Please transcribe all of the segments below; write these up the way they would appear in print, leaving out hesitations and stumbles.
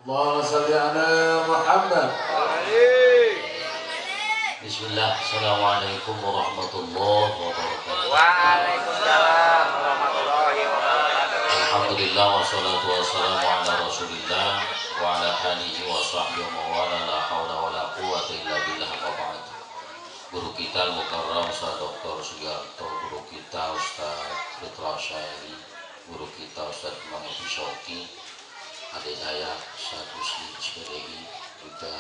Allahumma salli ala Muhammad. Bismillah. Assalamualaikum warahmatullahi wabarakatuh. Waalaikumsalam warahmatullahi wabarakatuh. Alhamdulillah wassalatu wassalamu ala Rasulillah wa ala alihi wa sahbihi wa mawala la haula wa la quwwata illa billah wa ba'd. Guru kita Al-Mukarram Ustaz Dr. Sugiarto, guru kita Ustaz Fitra Syairi, guru kita Ustaz Imam Syauqi, adik saya Ustaz Muslim SPDI, juga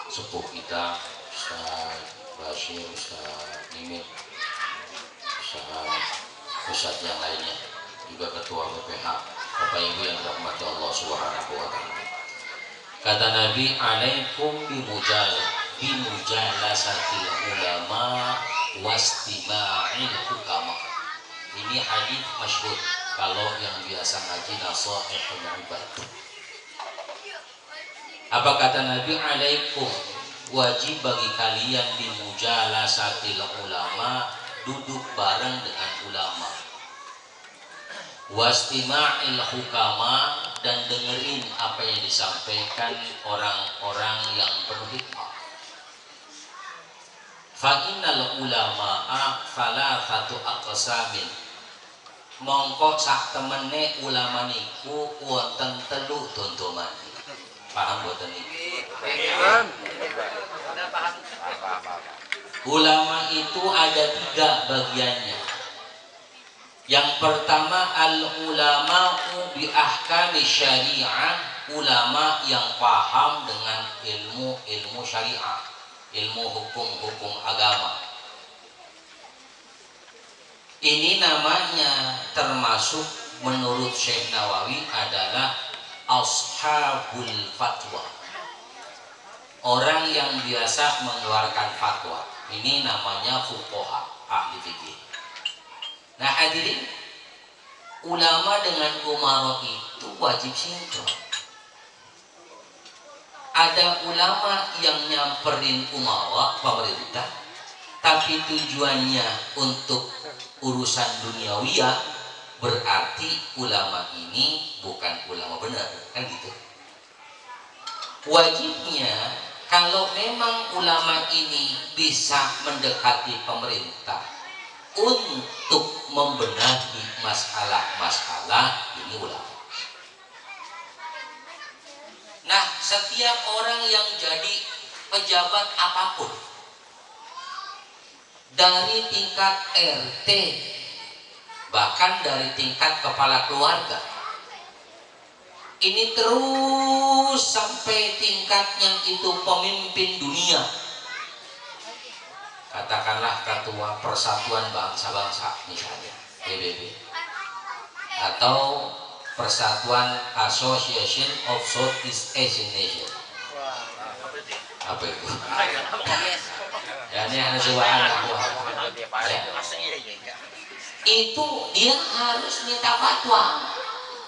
sepuh kita Ustaz Bashir, Ustaz Mimit, Ustaz yang lainnya, juga ketua BPH, Bapak Ibu yang dirahmati Allah Subhanahu wa taala. Kata Nabi, alaikum bimujalasatil ulama wastima'il hukama. Ini hadis masyhur kalau yang biasa ngaji Nasaihul Ibad. Apa kata Nabi? Alaikum, wajib bagi kalian bimujalasatil ulama, duduk bareng dengan ulama, wastima'il hukama, dan dengerin apa yang disampaikan orang-orang yang penuh hikmah. Fa innal ulama'a thalathatu aqsamin. Mongko sak temene ulama niku wonten telu dondomane. Paham boten niki? Ulama itu ada 3 bagiannya. Yang pertama, al-ulama'u bi ahkami syariah, ulama yang paham dengan ilmu syariah, ilmu hukum agama. Ini namanya termasuk menurut Syekh Nawawi adalah ashabul fatwa, orang yang biasa mengeluarkan fatwa. Ini namanya fuqaha, ahli fikih. Nah hadirin, ulama dengan umara itu wajib sinkron. Ada ulama yang nyamperin umara pemerintah, tapi tujuannya untuk urusan duniawiyah, berarti ulama ini bukan ulama benar, kan gitu. Wajibnya kalau memang ulama ini bisa mendekati pemerintah untuk membenahi masalah-masalah, ini ulama. Nah, setiap orang yang jadi pejabat apapun, dari tingkat RT, bahkan dari tingkat kepala keluarga, ini terus sampai tingkatnya itu pemimpin dunia, katakanlah ketua Persatuan Bangsa-Bangsa misalnya, PBB, atau Persatuan Association of Southeast Asian Nation. Apa itu? Ya, ini ada subhanallah. Itu dia harus minta fatwa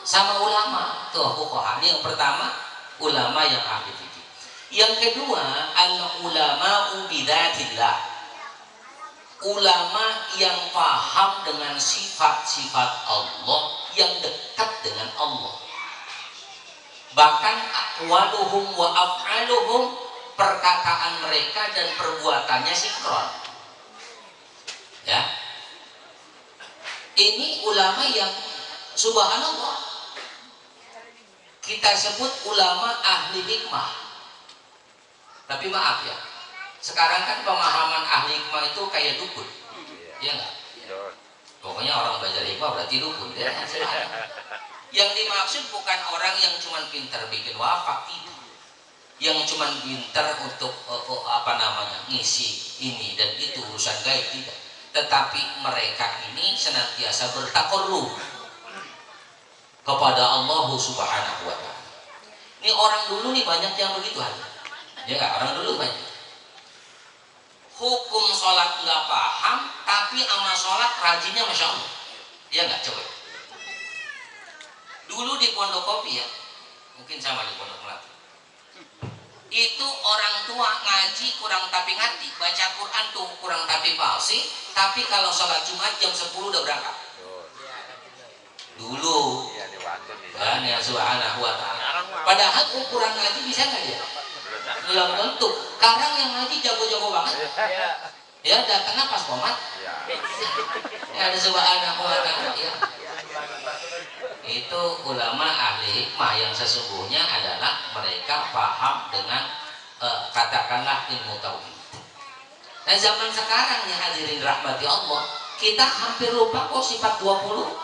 sama ulama. Tuh fuqaha. Ini yang pertama, ulama yang ahli fikih. Yang kedua, al-ulama'u bidzatillah, ulama yang paham dengan sifat-sifat Allah, yang dekat dengan Allah. Bahkan aqwaluhum wa af'aluhum, perkataan mereka dan perbuatannya sinkron. Ya. Ini ulama yang subhanallah kita sebut ulama ahli hikmah. Tapi maaf ya, sekarang kan pemahaman ahli hikmah itu kayak dukun. Iya enggak? Pokoknya orang belajar hikmah berarti dukun ya. Yang dimaksud bukan orang yang cuma pintar bikin wafat, tidak. Yang cuma pintar untuk ngisi ini dan itu urusan gaib, tidak. Tetapi mereka ini senantiasa bertakarrub kepada Allah Subhanahu wa taala. Ini orang dulu nih banyak yang begitu aja. Ya enggak, orang dulu banyak. Hukum sholat nggak paham, tapi sama sholat rajinnya masya Allah. Ya enggak, coba. Dulu di Pondok Kopi ya, mungkin sama di Pondok Melati. Itu orang tua ngaji kurang tapi ngati, baca Quran tuh kurang tapi palsi, tapi kalau sholat Jumat jam 10 udah berangkat. Dulu kan ya subhanahu wa ta'ala. Padahal ukuran ngaji bisa nggak dia? Belum tentu. Sekarang yang ngaji jago-jago banget. Ya datangnya pas komat. Ya ada subhanallah ya. Itu ulama ahli hikmah yang sesungguhnya adalah mereka paham dengan katakanlah ilmu tauhid. Nah zaman sekarang ya hadirin rahmati Allah, kita hampir lupa kok sifat 20.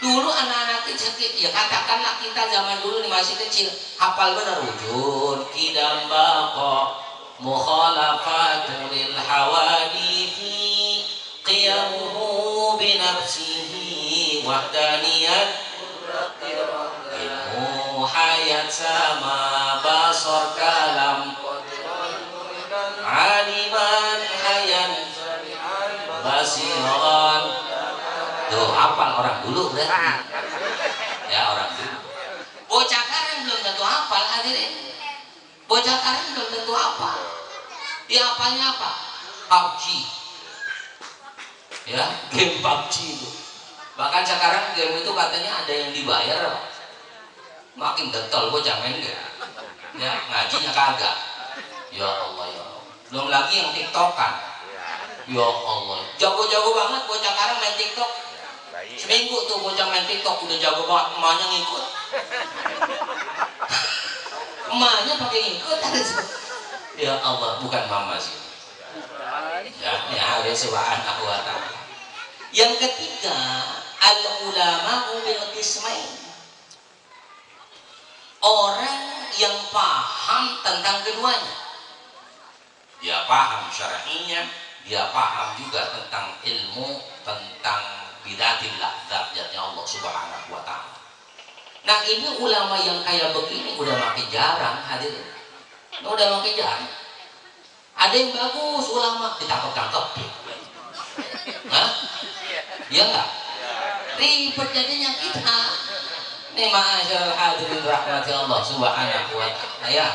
Dulu anak-anak kecil ya katakanlah kita zaman dulu nih masih kecil hafal benar wujud kidam baqa mukhalafatul lil hawadithi qiyamuhu binafsihi wahdaniyat ilmu hayat sama basar kalam aliman hayat basiran. Tuh hafal orang dulu berarti ya orang dulu. Bocah sekarang belum tentu hafal hadirin. Bocah sekarang belum tentu hafal. Dia hafalnya apa? PUBG ya, game PUBG itu. Bahkan sekarang game itu katanya ada yang dibayar. Makin getol bocah main game ya, ngajinya kagak. Ya Allah ya Allah. Belum lagi yang tiktokan. Ya Allah, jago-jago banget bocah sekarang main tiktok. Seminggu tuh bocah main tiktok udah jago banget, emaknya ngikut. Emaknya pakai ngikut. Ya Allah, bukan mama sih. Ya subhanahu wa ta'ala. Yang ketiga, al ulama bil qismain. Orang yang paham tentang keduanya. Dia paham syar'inya, dia paham juga tentang ilmu tentang bidatillah, zatnya Allah subhanahu wa ta'ala. Nah ini ulama yang kayak begini udah makin jarang hadirin. Udah makin jarang. Ada yang bagus ulama ditangkap-tangkap. Hah? Iya enggak? Ribet jadinya kita. Nih ma'asyiral hadirin rahmati Allah subhanahu wa ta'ala ya.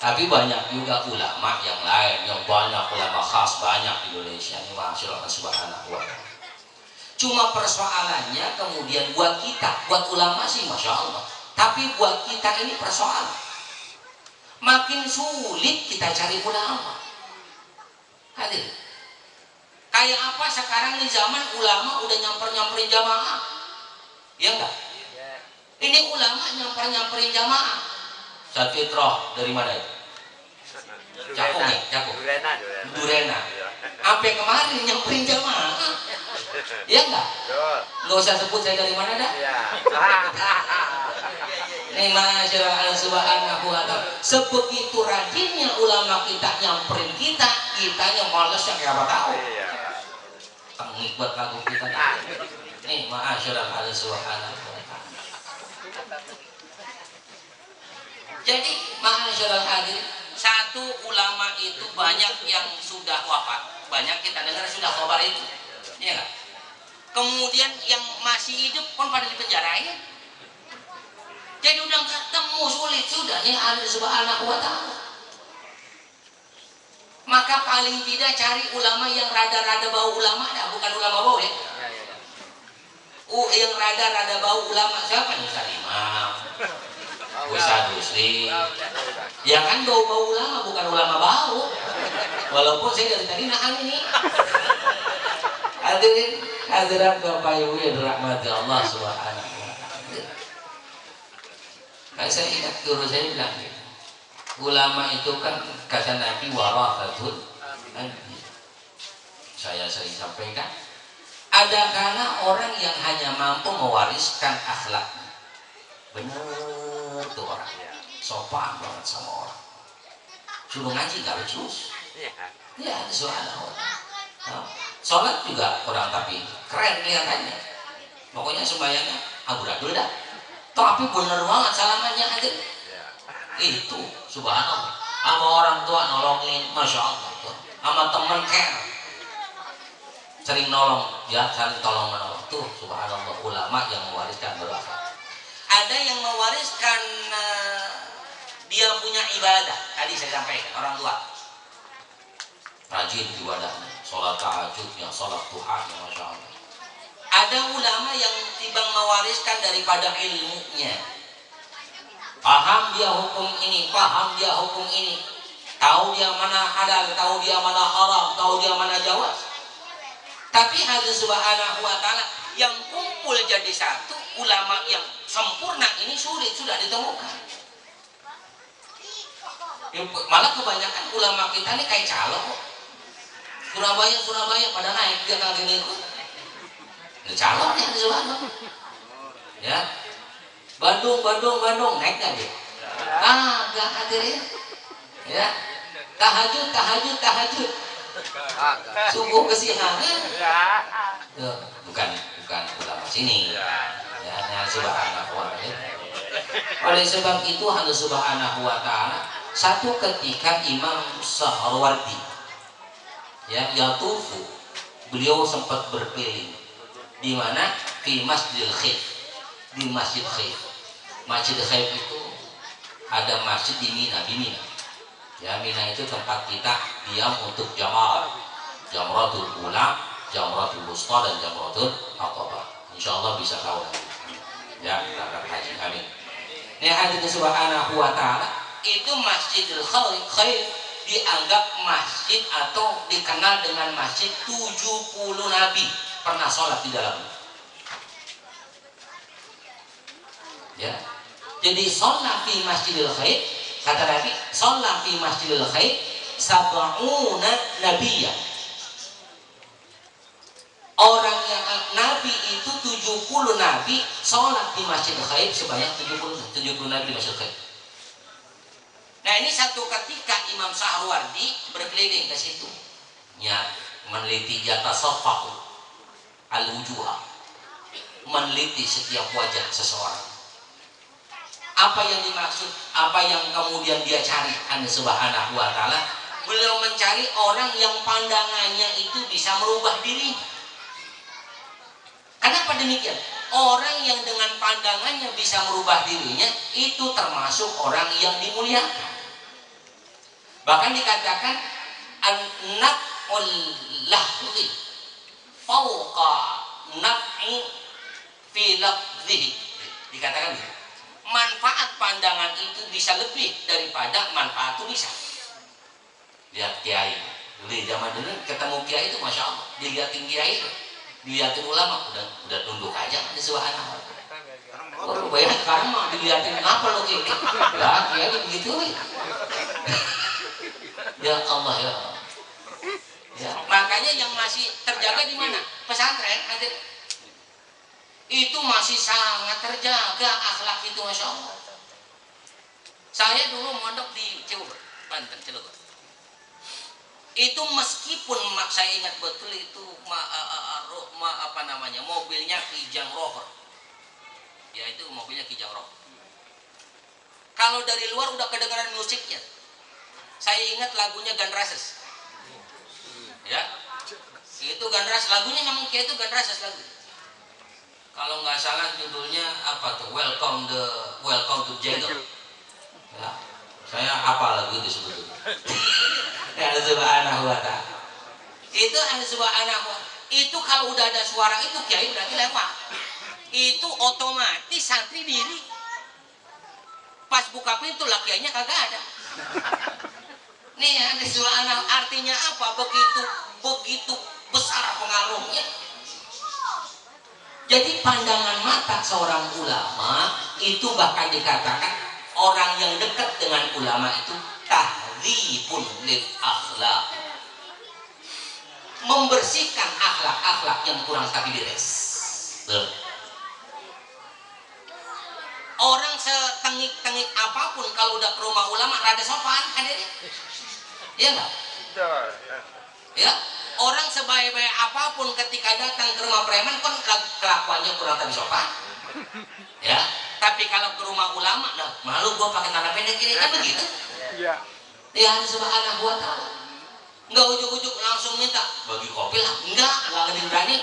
Tapi banyak juga ulama yang lain, yang banyak ulama khas banyak di Indonesia ini ma'asyiral subhanahu wa ta'ala. Cuma persoalannya kemudian buat kita, buat ulama sih Masya Allah, tapi buat kita ini persoalan makin sulit kita cari ulama. Hadir kayak apa sekarang nih zaman ulama udah nyamperin jamaah ya enggak? Ini ulama nyamperin jamaah. Ustaz Fitroh dari mana itu? Cakung ya? Cakung? Durena. Sampai kemarin nyamperin jamaah. Iya enggak? Nggak usah sebut saya dari mana dah. Nih masyarakat subhanahu wa ta'ala. Sebegitu rajinnya ulama kita nyamperin kita, kitanya males yang kayak apa tahu. Tengik buat lagu kita. Nih masyarakat subhanahu wa ta'ala. Jadi masyarakat hadir, satu ulama itu banyak yang sudah wafat, banyak kita dengar sudah khabar itu. Iya enggak? Kemudian yang masih hidup pun pada dipenjarain. Jadi udah ketemu sulit sudah nih Allah subhanahu wa ta'ala. Maka paling tidak cari ulama yang rada-rada bau ulama dah, bukan ulama bau ya. Yang rada-rada bau ulama siapa nih? Ustaz Imam, Ustaz Husri. Ya kan bau-bau ulama bukan ulama bau. Walaupun saya dari tadi nahan ini. Hadirin hadirat Bapak Ibu yang dirahmati Allah subhanahu wa ta'ala. Saya ingat guru saya bilang gitu. Ulama itu kan kata Nabi warathatul anbiya. Saya sering sampaikan, ada kala orang yang hanya mampu mewariskan akhlaknya. Bener tuh orang, sopan banget sama orang. Suruh ngaji gak becus. Ya ada subhanallah. Sholat juga orang tapi keren kelihatannya. Pokoknya sembahyangnya amburadul dah. Tapi bener banget salamannya hadir. Itu subhanallah. Sama orang tua nolongin, masya Allah. Sama temen care, sering nolong, ya saling tolong menolong. Tuh subhanallah ulama yang mewariskan berakhlak. Ada yang mewariskan dia punya ibadah. Tadi saya sampaikan orang tua rajin ibadahnya, sholat tahajudnya, sholat duhanya, masya Allah. Ada ulama yang timbang mewariskan daripada ilmunya, paham dia hukum ini, paham dia hukum ini, tahu dia mana halal, tahu dia mana haram, tahu dia mana jawaz. Tapi Allah Subhanahu wa taala yang kumpul jadi satu, ulama yang sempurna ini sulit sudah ditemukan. Malah kebanyakan ulama kita ini kayak calo kok. Surabaya pada naik dia kagak ngikut. Calonnya di sana. Ya. Bandung naik gak dia? Gak hadirin. Ya. Tahajud. Subuh kesiangan. Bukan ulama sini. Ya, subhanahu wa ta'ala. Oleh sebab itu Allah Subhanahu wa ta'ala satu ketika Imam Sahrawardi ya yatufu, beliau sempat berkeliling di mana di Masjidil Khaif, di Masjid Khaif. Masjid Khaif itu ada masjid di Mina. Ya, Mina itu tempat kita diam untuk jamratul ula, jamratul wusta dan jamratul aqabah. Insyaallah bisa tahu nanti. Ya, kita akan haji. Amin. Ini hadirin subhanahu wa ta'ala, itu Masjidil Khaif dianggap masjid atau dikenal dengan masjid 70 nabi pernah sholat di dalamnya. Ya. Jadi sholat di Masjidil Khaif, kata Nabi, sholat di Masjidil Khaif sab'una nabiyya. Orang yang nabi itu 70 nabi sholat di Masjidil Khaif sebanyak 70 nabi di Masjidil Khaif. Nah, ini satu ketika Imam Sahrawardi berkeliling ke situ, ya, meneliti jata sofaku al-wujuha, meneliti setiap wajah seseorang. Apa yang dimaksud, apa yang kemudian dia cari, Allah Subhanahu wa ta'ala, beliau mencari orang yang pandangannya itu bisa merubah dirinya. Kenapa demikian? Orang yang dengan pandangannya bisa merubah dirinya itu termasuk orang yang dimuliakan. Bahkan dikatakan an-naf'ul lahzi fauqa naf'i fi lafzihi. Dikatakan gitu. Manfaat pandangan itu bisa lebih daripada manfaat tulisan. Lihat kiai, dulu zaman dulu ketemu kiai itu masya Allah, dilihatin kiai itu, dilihatin ulama udah tunduk aja di subhanallah. Kalau bayar sekarang mah dilihatin apa lo kiai? Ya kiai begitu. Ya Allah ya. Ya, makanya yang masih terjaga di mana? Pesantren ada. Itu masih sangat terjaga akhlak itu, masya Allah. Saya dulu mondok di Cirebon, Banten, Cilegon. Itu meskipun saya ingat betul itu mobilnya Kijang Rover. Ya itu mobilnya Kijang Rover. Kalau dari luar udah kedengaran musiknya. Saya ingat lagunya Guns Roses. Ya. Itu Guns Roses, lagunya memang kayak itu Guns Roses lagu. Kalau nggak salah judulnya apa tuh? Welcome to Jungle. Ya. Saya apa lagu itu sebetulnya? Ya subhanahu wa ta'ala. Itu subhanahu wa ta'ala. Itu kalau udah ada suara itu kiai berarti lewat. Itu otomatis santri diri. Pas buka pintu lah kiainya kagak ada. Nih ada subhanahu, artinya apa? Begitu besar pengaruhnya. Jadi pandangan mata seorang ulama itu bahkan dikatakan orang yang dekat dengan ulama itu tahdhibun lil akhlaq, membersihkan akhlak-akhlak yang kurang tapi beres. Orang setengik-tengik apapun kalau udah ke rumah ulama rada sopan hadirin. Iya enggak? Ya, orang sebaik-baik apapun ketika datang ke rumah preman kan kelakuannya kurang tapi sopan. Ya, tapi kalau ke rumah ulama, nah malu gua pakai celana pendek ini kan begitu. Iya. Ya subhanahu wa ta'ala. Enggak ujuk-ujuk langsung minta bagi kopi lah, enggak berani.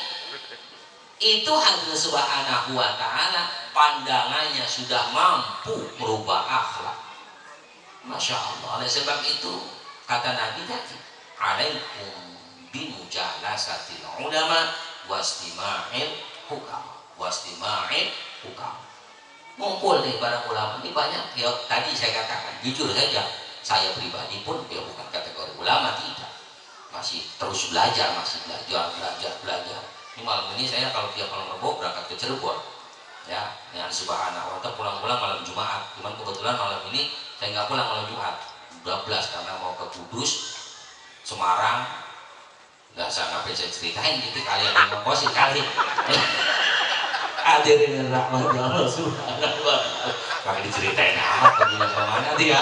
Itu Allah Subhanahu wa ta'ala pandangannya sudah mampu merubah akhlak. Masya Allah. Oleh sebab itu kata Nabi tadi, alaikum bimujalasatil ulama wastima'il hukam. ngumpul nih para ulama ini banyak. Ya tadi saya katakan jujur saja, saya pribadi pun ya bukan kategori ulama, tidak, masih terus belajar, belajar. Ini malam ini saya kalau tiap malam Rabu berangkat ke Cirebon, ya dengan subhanahu wa ta'ala pulang-pulang malam Jumat. Cuman kebetulan malam ini saya nggak pulang malam Jumat 12 karena mau ke Kudus, Semarang. Nggak usah ngapain saya ceritain gitu, kalian yang ngomposin kali. Hadirin rahmat Allah subhanahu wa ta'ala, pakai diceritain amat perginya kemana dia.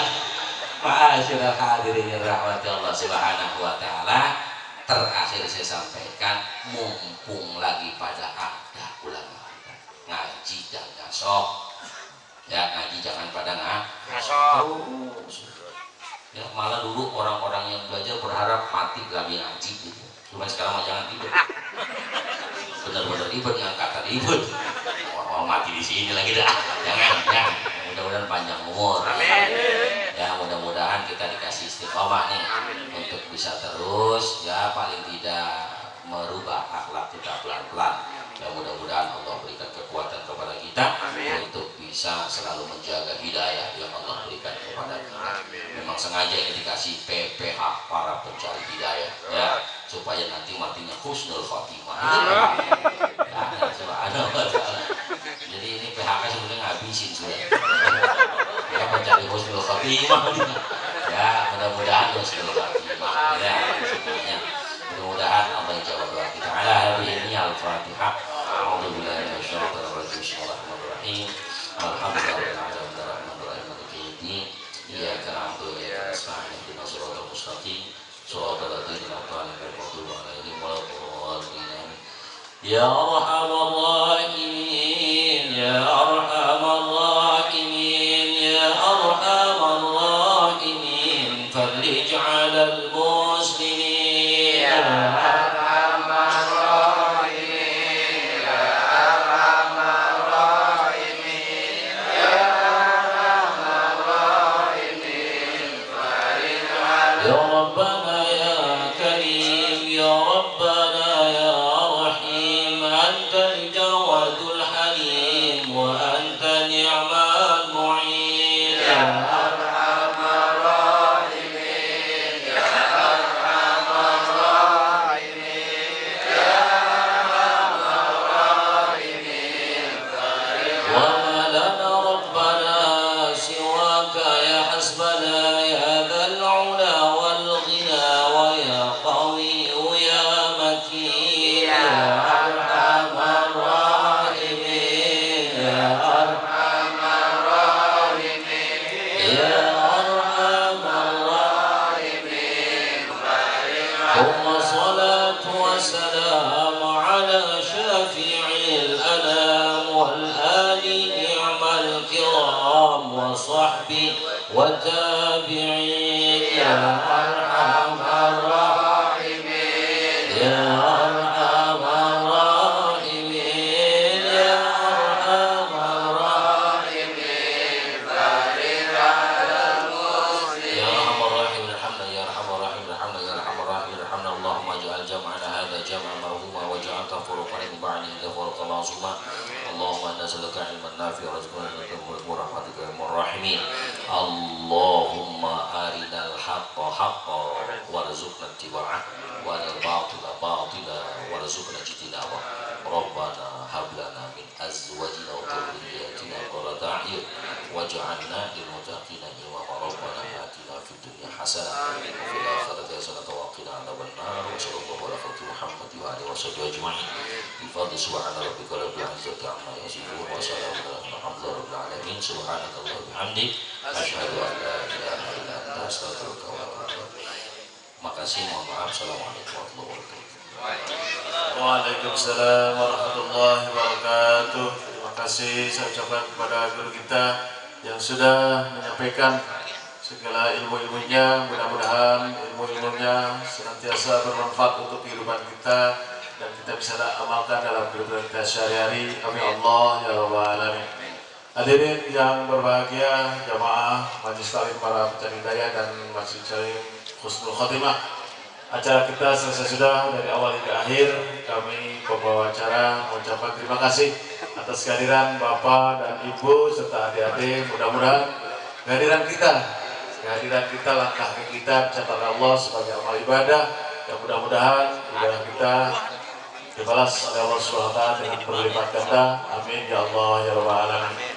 Ma'asyiral hadirin rahmat Allah subhanahu wa ta'ala, terakhir saya sampaikan, mumpung lagi pada ada ulama ngaji dan ngasok, ya ngaji jangan pada ngasok. Ya malah dulu orang-orang yang belajar berharap mati lagi ngaji gitu. Cuma sekarang mah jangan ribet, bener-bener ribet ngangkat ribet. Mau mati di sini lagi dah, jangan. Mudah-mudahan panjang umur. Amin. Ya mudah-mudahan kita dikasih istiqomah nih. Amin. Untuk bisa terus ya paling tidak merubah akhlak kita pelan-pelan. Ya mudah-mudahan Allah berikan kekuatan kepada kita. Amin. Untuk bisa selalu menjaga hidayah yang Allah berikan kepada kita. Amin. Memang sengaja ini dikasih PPH para pencari hidayah ya, supaya nanti matinya husnul khotimah. Ya, subhanahu wa ta'ala. Jadi ini PHK sebenarnya ngabisin sudah. Ya mencari husnul khotimah. Ya mudah-mudahan husnul khotimah ya semuanya. Mudah-mudahan Allah jawab doa kita. Ala hadhihi al-Fatihah. A'udzubillahi minasyaitonir rajim. Bismillahirrahmanirrahim. Alhamdulillahirabbil alamin. Maliki yaumiddin. Iyyaka na'budu wa iyyaka nasta'in. Ihdinas siratal mustaqim. Shiratal ladzina an'amta 'alaihim ghairil maghdubi 'alaihim. Ya arhamar rahimin, ya arhamar rahimin, ya arhamar rahimin, farij 'alal muslimin. Ya arhamar rahimin, ya arhamar rahimin, ya arhamar rahimin, farij 'alal. Ya Rabbana ya Karim, ya Rabbana ya أنت الجواد الحليم وأنت نعم المعين. يا أرحم الراحمين، يا أرحم الراحمين، يا أرحم الراحمين. وما لنا ربنا سواك يا حسبنا يا ذا العلا والغنى ويا قوي يا متين. يا والسلام على شافع الأنام والآل نعم الكرام وصحبه والتابعين. يا أرحم الراحمين، يا أرحم الراحمين، يا أرحم الراحمين، بارك على المسلمين. يا أرحم الراحمين ارحمنا، يا أرحم الراحمين ارحمنا، يا أرحم الراحمين ارحمنا. اللهم اجعل جمعنا هذا جمعا مرحوما واجعل تفرقا من بعده تفرقا معصوما. اللهم نسألك علما نافعا ورزقا ورحمتك يا ارحم الراحمين. اللهم أرنا الحق حقا وارزقنا اتباعه وأرنا الباطل باطلا وارزقنا اجتنابه. ربنا هب لنا من أزواجنا وذرياتنا قرة أعين واجعلنا للمتقين إماما. ربنا آتنا في الدنيا حسنة وفي الآخرة حسنة وقنا عذاب النار. وصلى الله على خير محمد وآله وصحبه أجمعين. بفضل سبحان ربك رب العزة عما يصفون وسلام على الحمد لله رب العالمين. سبحانك اللهم وبحمدك أشهد أن لا إله إلا أنت أستغفرك وأتوب إليك. Makasih, mohon maaf. Assalamualaikum warahmatullahi wabarakatuh. Waalaikumsalam warahmatullahi wabarakatuh. Terima kasih saya ucapkan kepada guru kita yang sudah menyampaikan segala ilmu-ilmunya. Mudah-mudahan ilmu-ilmunya senantiasa bermanfaat untuk kehidupan kita dan kita bisa amalkan dalam kehidupan kita sehari-hari. Amin Allah ya rabbal alamin. Hadirin yang berbahagia, jamaah majelis taklim para pencari hidayah dan Masjid Syarif Husnul Khotimah. acara kita selesai sudah dari awal hingga akhir. Kami pembawa acara mengucapkan terima kasih atas kehadiran Bapak dan Ibu serta adik-adik. Mudah-mudahan kehadiran kita, langkah kita dicatat Allah sebagai amal ibadah, dan mudah-mudahan ibadah kita dibalas oleh Allah SWT dengan berlipat ganda. Amin ya Allah ya Rabbal Alamin.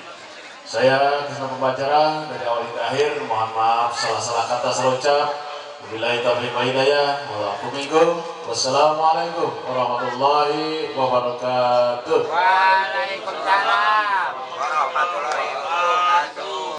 Saya bersama pembacara dari awal hingga akhir mohon maaf salah-salah kata salah ucap. Wabillahi taufiq wa hidayah. Wassalamualaikum warahmatullahi wabarakatuh. Waalaikumsalam.